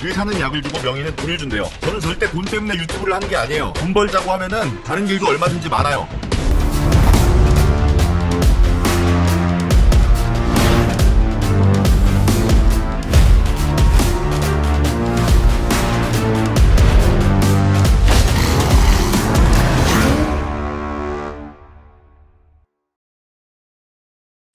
일 사는 약을 주고 명의는 돈을 준대요. 저는 절대 돈 때문에 유튜브를 하는 게 아니에요. 돈 벌자고 하면은 다른 길도 얼마든지 많아요.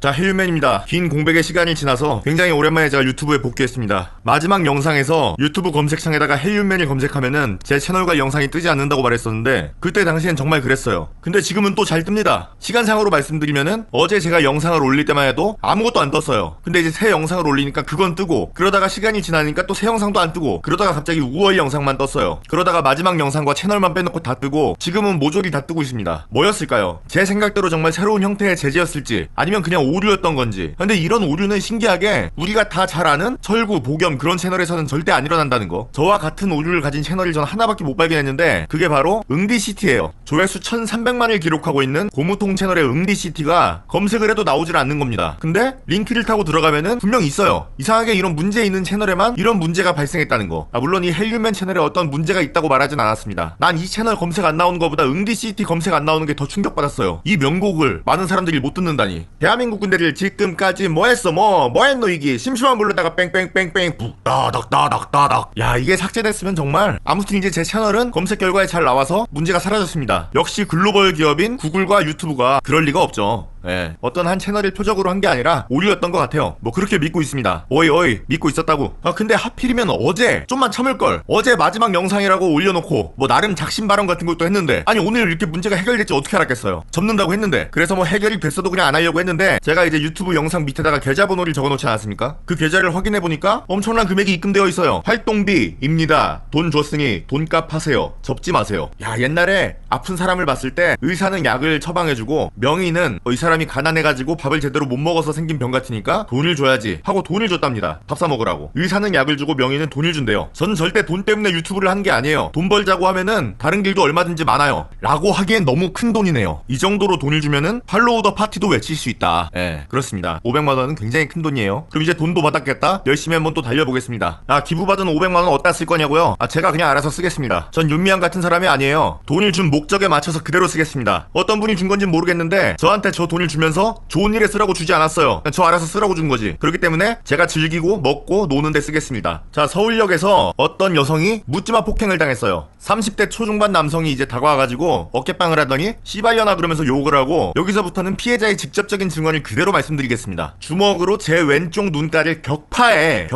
자, 헬륨맨입니다. 긴 공백의 시간이 지나서 굉장히 오랜만에 제가 유튜브에 복귀했습니다. 마지막 영상에서 유튜브 검색창에다가 헬륨맨을 검색하면은 제 채널과 영상이 뜨지 않는다고 말했었는데 그때 당시엔 정말 그랬어요. 근데 지금은 또 잘 뜹니다. 시간상으로 말씀드리면은 어제 제가 영상을 올릴 때만 해도 아무것도 안 떴어요. 근데 이제 새 영상을 올리니까 그건 뜨고, 그러다가 시간이 지나니까 또 새 영상도 안 뜨고, 그러다가 갑자기 우월 영상만 떴어요. 그러다가 마지막 영상과 채널만 빼놓고 다 뜨고, 지금은 모조리 다 뜨고 있습니다. 뭐였을까요? 제 생각대로 정말 새로운 형태의 제재였을지, 아니면 그냥 오류였던 건지. 근데 이런 오류는 신기하게 우리가 다 잘 아는 철구, 보겸 그런 채널에서는 절대 안 일어난다는 거. 저와 같은 오류를 가진 채널을 전 하나밖에 못 발견했는데 그게 바로 응디시티예요. 조회수 1300만을 기록하고 있는 고무통 채널의 응디시티가 검색을 해도 나오질 않는 겁니다. 근데 링크를 타고 들어가면은 분명 있어요. 이상하게 이런 문제 있는 채널에만 이런 문제가 발생했다는 거. 물론 이 헬륨맨 채널에 어떤 문제가 있다고 말하진 않았습니다. 난 이 채널 검색 안 나오는 것보다 응디시티 검색 안 나오는 게 더 충격받았어요. 이 명곡을 많은 사람들이 못 듣는다니. 대한민국 군대를 지금까지 뭐했어 뭐했노 이기 심심한 불러다가 뺑뺑뺑뺑 북다닥다닥다닥. 야, 이게 삭제됐으면 정말. 아무튼 이제 제 채널은 검색 결과에 잘 나와서 문제가 사라졌습니다. 역시 글로벌 기업인 구글과 유튜브가 그럴 리가 없죠. 예, 어떤 한 채널을 표적으로 한 게 아니라 오류였던 것 같아요. 뭐 그렇게 믿고 있습니다. 어이 믿고 있었다고. 근데 하필이면 어제 좀만 참을걸. 어제 마지막 영상이라고 올려놓고 뭐 나름 작심 발언 같은 것도 했는데, 아니 오늘 이렇게 문제가 해결될지 어떻게 알았겠어요. 접는다고 했는데. 그래서 뭐 해결이 됐어도 그냥 안 하려고 했는데, 제가 이제 유튜브 영상 밑에다가 계좌번호를 적어놓지 않았습니까? 그 계좌를 확인해보니까 엄청난 금액이 입금되어 있어요. 활동비입니다. 돈 줬으니 돈값 하세요. 접지 마세요. 야, 옛날에 아픈 사람을 봤을 때 의사는 약을 처방해주고 명의는 이 사람이 가난해가지고 밥을 제대로 못 먹어서 생긴 병 같으니까 돈을 줘야지 하고 돈을 줬답니다. 밥 사 먹으라고. 의사는 약을 주고 명의는 돈을 준대요. 저는 절대 돈 때문에 유튜브를 한 게 아니에요. 돈 벌자고 하면은 다른 길도 얼마든지 많아요 라고 하기엔 너무 큰 돈이네요. 이 정도로 돈을 주면은 팔로우 더 파티도 외칠 수 있다. 예, 그렇습니다. 500만원은 굉장히 큰 돈이에요. 그럼 이제 돈도 받았겠다? 열심히 한번 또 달려보겠습니다. 기부받은 500만원 어디다 쓸 거냐고요? 제가 그냥 알아서 쓰겠습니다. 전 윤미향 같은 사람이 아니에요. 돈을 준 목적에 맞춰서 그대로 쓰겠습니다. 어떤 분이 준 건진 모르겠는데 저한테 저 돈을 주면서 좋은 일에 쓰라고 주지 않았어요. 그냥 저 알아서 쓰라고 준 거지. 그렇기 때문에 제가 즐기고 먹고 노는 데 쓰겠습니다. 자, 서울역에서 어떤 여성이 묻지마 폭행을 당했어요. 30대 초중반 남성이 이제 다가와가지고 어깨빵을 하더니 씨발려나 그러면서 욕을 하고, 여기서부터는 피해자의 직접적인 증언을 그대로 말씀드리겠습니다. 주먹으로 제 왼쪽 눈가를 격파해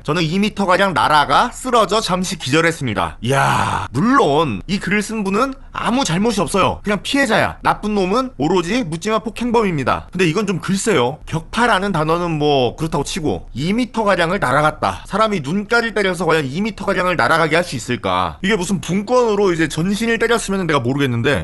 저는 2m가량 날아가 쓰러져 잠시 기절했습니다. 이야, 물론 이 글을 쓴 분은 아무 잘못이 없어요. 그냥 피해자야. 나쁜 놈은 오로지 묻지마 폭행범입니다. 근데 이건 좀 글쎄요. 격파라는 단어는 뭐 그렇다고 치고 2m가량을 날아갔다. 사람이 눈가를 때려서 과연 2m가량을 날아가게 할 수 있을까? 이게 무슨 분권으로 이제 전신을 때렸으면 내가 모르겠는데,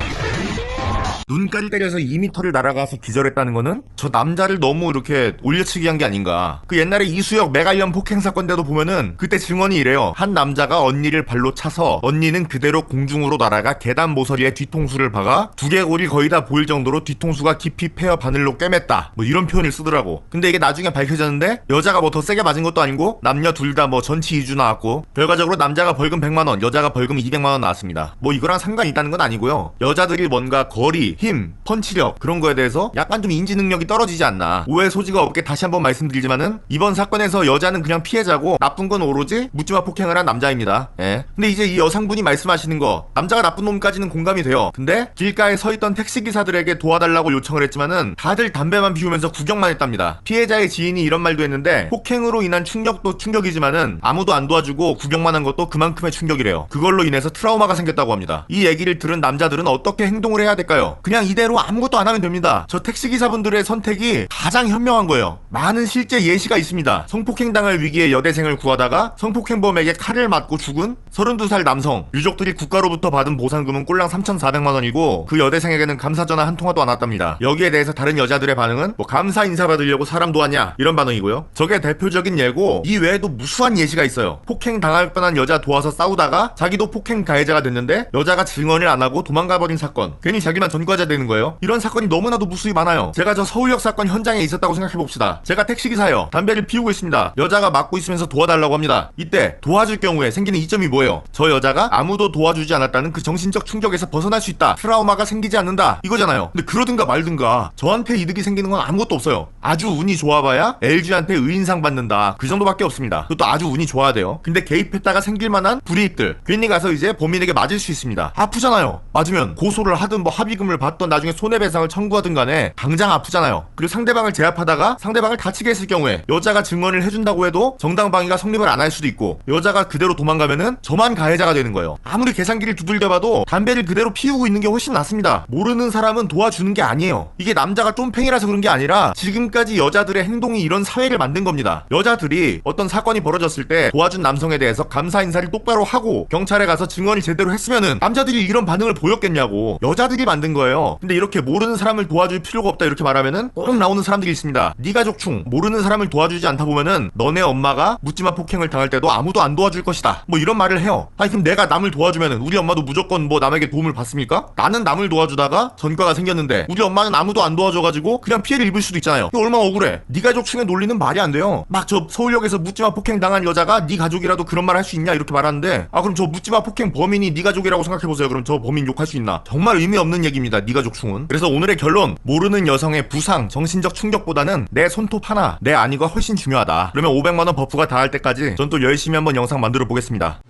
눈가를 때려서 2m를 날아가서 기절했다는 거는 저 남자를 너무 이렇게 올려치기 한 게 아닌가. 그 옛날에 이수혁 메갈련 폭행 사건 때도 보면은 그때 증언이 이래요. 한 남자가 언니를 발로 차서 언니는 그대로 공중으로 날아가 계단 모서리에 뒤통수를 박아 두개골이 거의 다 보일 정도로 뒤통수가 깊이 패어 바늘로 꿰맸다. 뭐 이런 표현을 쓰더라고. 근데 이게 나중에 밝혀졌는데 여자가 뭐 더 세게 맞은 것도 아니고 남녀 둘 다 뭐 전치 2주 나왔고, 결과적으로 남자가 벌금 100만원, 여자가 벌금 200만원 나왔습니다. 뭐 이거랑 상관이 있다는 건 아니고요. 여자들이 뭔가 거리, 힘, 펀치력 그런 거에 대해서 약간 좀 인지 능력이 떨어지지 않나. 오해 소지가 없게 다시 한번 말씀드리지만은 이번 사건에서 여자는 그냥 피해자고 나쁜 건 오로지 묻지마 폭행을 한 남자입니다. 예. 근데 이제 이 여성분이 말씀하시는 거, 남자가 나쁜 놈까지는 공감이 돼요. 근데 길가에 서 있던 택시기사들에게 도와달라고 요청을 했지만은 다들 담배만 피우면서 구경만 했답니다. 피해자의 지인이 이런 말도 했는데, 폭행으로 인한 충격도 충격이지만은 아무도 안 도와주고 구경만 한 것도 그만큼의 충격이래요. 그걸로 인해서 트라우마가 생겼다고 합니다. 이 얘기를 들은 남자들은 어떻게 행동을 해야 될까요? 그냥 이대로 아무것도 안 하면 됩니다. 저 택시기사분들의 선택이 가장 현명한 거예요. 많은 실제 예시가 있습니다. 성폭행 당할 위기에 여대생을 구하다가 성폭행범에게 칼을 맞고 죽은 32살 남성. 유족들이 국가로부터 받은 보상금은 꼴랑 3,400만원이고 그 여대생에게는 감사전화 한 통화도 안 왔답니다. 여기에 대해서 다른 여자들의 반응은 뭐 감사 인사 받으려고 사람 도왔냐 이런 반응이고요. 저게 대표적인 예고, 이 외에도 무수한 예시가 있어요. 폭행 당할 뻔한 여자 도와서 싸우다가 자기도 폭행 가해자가 됐는데 여자가 증언을 안 하고 도망가버린 사건. 괜히 자기만 전과자 가해자 되는 거예요? 이런 사건이 너무나도 무수히 많아요. 제가 저 서울역 사건 현장에 있었다고 생각해봅시다. 제가 택시기사예요. 담배를 피우고 있습니다. 여자가 맞고 있으면서 도와달라고 합니다. 이때 도와줄 경우에 생기는 이점이 뭐예요? 저 여자가 아무도 도와주지 않았다는 그 정신적 충격에서 벗어날 수 있다. 트라우마가 생기지 않는다. 이거잖아요. 근데 그러든가 말든가 저한테 이득이 생기는 건 아무것도 없어요. 아주 운이 좋아봐야 LG한테 의인상 받는다. 그 정도밖에 없습니다. 그것도 아주 운이 좋아야 돼요. 근데 개입했다가 생길 만한 불이익들 괜히 가서 이제 범인에게 맞을 수 있습니다. 아프잖아요. 맞으면 고소를 하든 뭐 합의금을 받던 나중에 손해배상을 청구하든 간에 당장 아프잖아요. 그리고 상대방을 제압하다가 상대방을 다치게 했을 경우에 여자가 증언을 해준다고 해도 정당방위가 성립을 안 할 수도 있고 여자가 그대로 도망가면은 저만 가해자가 되는 거예요. 아무리 계산기를 두들겨봐도 담배를 그대로 피우고 있는 게 훨씬 낫습니다. 모르는 사람은 도와주는 게 아니에요. 이게 남자가 쫌팽이라서 그런 게 아니라 지금까지 여자들의 행동이 이런 사회를 만든 겁니다. 여자들이 어떤 사건이 벌어졌을 때 도와준 남성에 대해서 감사 인사를 똑바로 하고 경찰에 가서 증언을 제대로 했으면은 남자들이 이런 반응을 보였겠냐고. 여자들이 만든 거예요. 근데 이렇게 모르는 사람을 도와줄 필요가 없다 이렇게 말하면은 꼭 나오는 사람들이 있습니다. 네 가족충 모르는 사람을 도와주지 않다 보면은 너네 엄마가 묻지마 폭행을 당할 때도 아무도 안 도와줄 것이다. 뭐 이런 말을 해요. 아니 그럼 내가 남을 도와주면은 우리 엄마도 무조건 뭐 남에게 도움을 받습니까? 나는 남을 도와주다가 전과가 생겼는데 우리 엄마는 아무도 안 도와줘가지고 그냥 피해를 입을 수도 있잖아요. 이거 얼마나 억울해. 네 가족충의 논리는 말이 안 돼요. 막 저 서울역에서 묻지마 폭행 당한 여자가 네 가족이라도 그런 말 할 수 있냐 이렇게 말하는데 아 그럼 저 묻지마 폭행 범인이 네 가족이라고 생각해보세요. 그럼 저 범인 욕할 수 있나? 정말 의미 없는 얘기입니다. 네 가족충은. 그래서 오늘의 결론, 모르는 여성의 부상, 정신적 충격보다는 내 손톱 하나, 내 안위가 훨씬 중요하다. 그러면 500만원 버프가 닿을 때까지 전 또 열심히 한번 영상 만들어 보겠습니다.